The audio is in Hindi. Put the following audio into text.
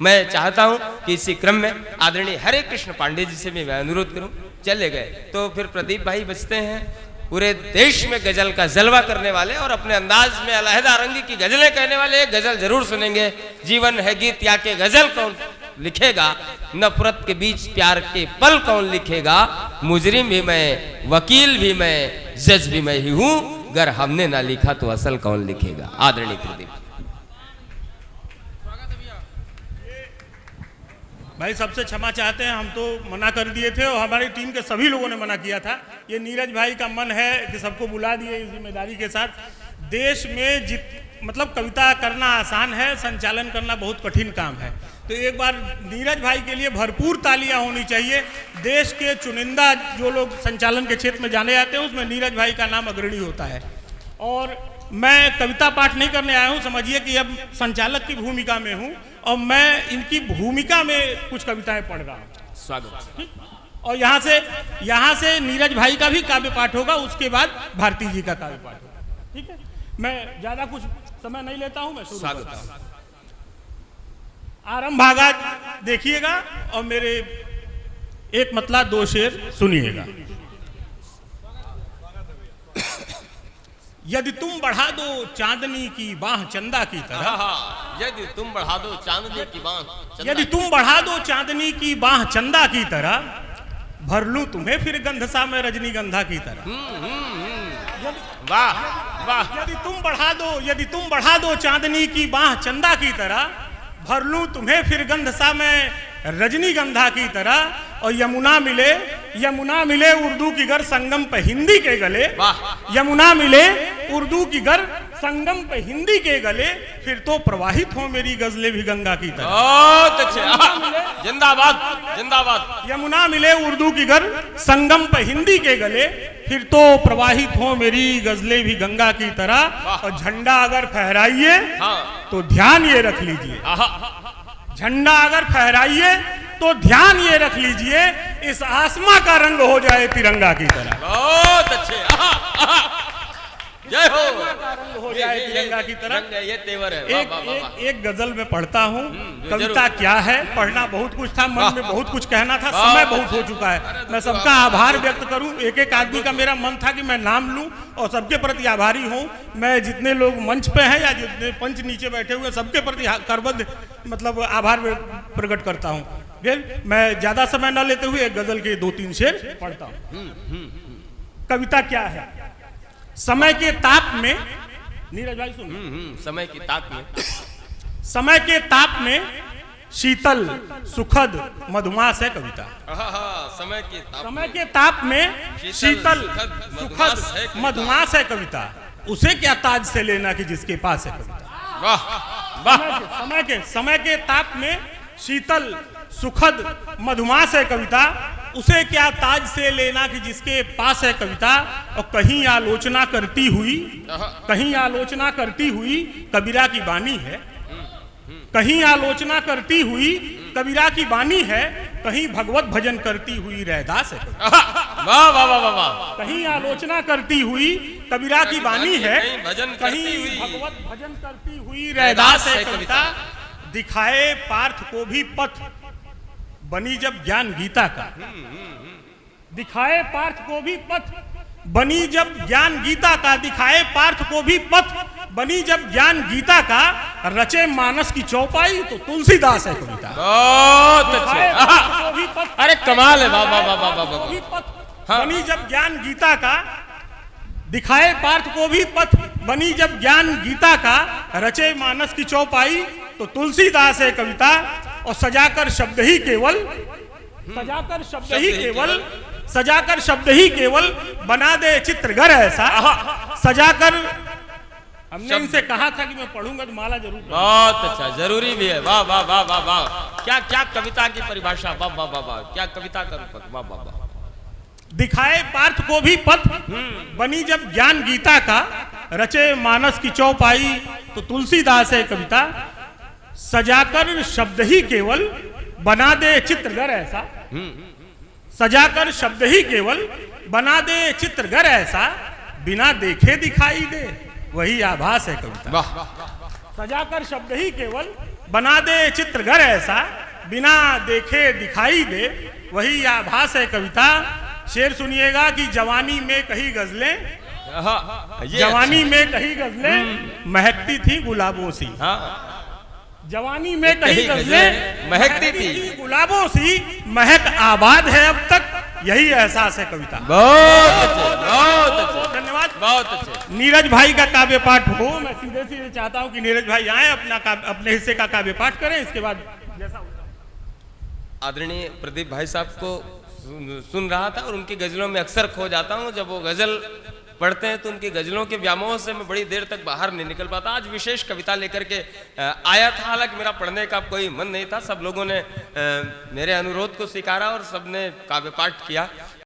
मैं चाहता हूं कि इसी क्रम में आदरणीय हरे कृष्ण पांडे जी से भी मैं अनुरोध करूं। चले गए तो फिर प्रदीप भाई बचते हैं, पूरे देश में गजल का जलवा करने वाले और अपने अंदाज में अलहदा रंग की गजलें कहने वाले एक गजल जरूर सुनेंगे। जीवन है गीत या के गजल कौन लिखेगा, नफरत के बीच प्यार के पल कौन लिखेगा। मुजरिम भी मैं, वकील भी मैं, जज भी मैं ही हूं, अगर हमने ना लिखा तो असल कौन लिखेगा। आदरणीय प्रदीप भाई, सबसे क्षमा चाहते हैं, हम तो मना कर दिए थे और हमारी टीम के सभी लोगों ने मना किया था। ये नीरज भाई का मन है कि सबको बुला दिए इस जिम्मेदारी के साथ। देश में मतलब कविता करना आसान है, संचालन करना बहुत कठिन काम है। तो एक बार नीरज भाई के लिए भरपूर तालियां होनी चाहिए। देश के चुनिंदा जो लोग संचालन के क्षेत्र में जाने जाते हैं उसमें नीरज भाई का नाम अग्रणी होता है। और मैं कविता पाठ नहीं करने आया हूँ, समझिए कि अब संचालक की भूमिका में हूँ और मैं इनकी भूमिका में कुछ कविताएं पढ़ रहा हूँ। स्वागत। और यहाँ से नीरज भाई का भी काव्य पाठ होगा, उसके बाद भारती जी का काव्य पाठ होगा। ठीक है, मैं ज्यादा कुछ समय नहीं लेता हूँ, मैं शुरू करता हूँ। आरंभ भागा देखिएगा और मेरे एक मतला दो शेर सुनिएगा। यदि तुम बढ़ा दो चांदनी की बाह चंदा की तरह, यदि तुम बढ़ा दो चांदनी की बाह, यदि तुम बढ़ा दो चांदनी की बाह चंदा की तरह, भर लूं तुम्हें फिर गंधसा में रजनीगंधा की तरह। वाह वाह। यदि तुम बढ़ा दो चांदनी की बाह चंदा की तरह, भर लूं तुम्हें फिर गंधसा में रजनीगंधा की तरह। और यमुना मिले उर्दू की गर संगम पे हिंदी के गले, यमुना मिले उर्दू की गर संगम पे हिंदी के गले, फिर तो प्रवाहित हो मेरी गजलें भी गंगा की तरह। बहुत अच्छे, जिंदाबाद जिंदाबाद। यमुना मिले उर्दू की गर संगम पे हिंदी के गले, फिर तो प्रवाहित हो मेरी गजलें भी गंगा की तरह। और झंडा अगर फहराइए तो ध्यान ये रख लीजिए, झंडा अगर फहराइए तो ध्यान ये रख लीजिए, इस आसमां का रंग हो जाए तिरंगा की तरह। बहुत अच्छे, जय हो। रंग हो जाए तिरंगा की तरह, ये तेवर है। एक गजल में पढ़ता हूँ। कविता क्या है, पढ़ना बहुत कुछ था, मन में बहुत कुछ कहना था, समय बहुत हो चुका है। मैं सबका आभार व्यक्त करूं। एक एक आदमी का मेरा मन था कि मैं नाम लूं और सबके प्रति आभारी हूं। मैं जितने लोग मंच पे हैं या जितने पंच नीचे बैठे हुए सबके प्रति करबद्ध मतलब आभार प्रकट करता हूं। मैं ज्यादा समय न लेते हुए एक गजल के 2-3 शेर पढ़ता हूं। कविता क्या है। समय के ताप में, नीरज भाई सुन, समय की ताप में, समय के ताप में शीतल सुखद मधुमास है कविता। समय के ताप में शीतल सुखद मधुमास है कविता। उसे क्या ताज से लेना कि जिसके पास है कविता। वाह वाह। समय के ताप में शीतल सुखद मधुमास है कविता, उसे क्या ताज से लेना कि जिसके पास है कविता। और कहीं आलोचना करती हुई कबीरा की बानी है, कहीं आलोचना करती हुई कबीरा की बानी है, कहीं भगवत भजन करती हुई रैदास है। वाह वाह वाह वाह। कहीं आलोचना करती हुई कबीरा की बानी है, कहीं भगवत भजन करती हुई रैदास है कविता। दिखाए पार्थ को भी पथ बनी जब ज्ञान गीता का, दिखाए पार्थ को भी पथ बनी जब ज्ञान गीता का। दिखाए पार्थ को भी पथ बनी जब ज्ञान गीता का, रचे मानस की चौपाई तो तुलसीदास है कविता। बहुत अच्छे, अरे कमाल है। वाह वाह वाह वाह। बनी जब ज्ञान गीता का, दिखाए पार्थ को भी पथ बनी जब ज्ञान गीता का, रचे मानस की चौपाई तो तुलसीदास है कविता। और सजाकर शब्द ही केवल बना दे चित्रगर ऐसा। सजाकर, हमने इनसे कहा था कि मैं पढ़ूंगा तो माला जरूर। बहुत अच्छा, जरूरी भी है। वाह वाह वाह वाह वाह। क्या क्या कविता की परिभाषा, वाह वाह वाह वाह। क्या कविता का रूपक, वाह वाह वाह। दिखाए पार्थ को भी पथ बनी जब ज्ञान गीता का, रचे मानस की चौपाई तो तुलसीदास है कविता। सजाकर शब्द ही केवल बना दे चित्रगर ऐसा, सजाकर शब्द ही केवल बना दे चित्रगर ऐसा, बिना देखे दिखाई दे वही आभास है कविता। सजाकर शब्द ही केवल बना दे चित्रघर ऐसा, बिना देखे दिखाई दे, वही आभास है कविता। शेर सुनिएगा कि जवानी में कही गजलें, जवानी में कही गजलें महकती थी गुलाबों सी। जवानी में कही गजलें महकती थी गुलाबों सी, महक आबाद है अब तक, यही एहसास है कविता। बहुत अच्छे, बहुत अच्छे, धन्यवाद। बहुत अच्छे। नीरज भाई का काव्य पाठ हो, मैं सीधे सीधे चाहता हूं कि नीरज भाई आए, अपने हिस्से का काव्य पाठ करें, इसके बाद जैसा आदरणीय प्रदीप भाई साहब को सुन रहा था और उनकी गजलों में अक्सर खो जाता हूं। जब वो गजल पढ़ते हैं तो उनकी गजलों के व्यामोह से मैं बड़ी देर तक बाहर नहीं निकल पाता। आज विशेष कविता लेकर के आया था, हालांकि मेरा पढ़ने का कोई मन नहीं था। सब लोगों ने मेरे अनुरोध को स्वीकारा और सबने काव्य पाठ किया।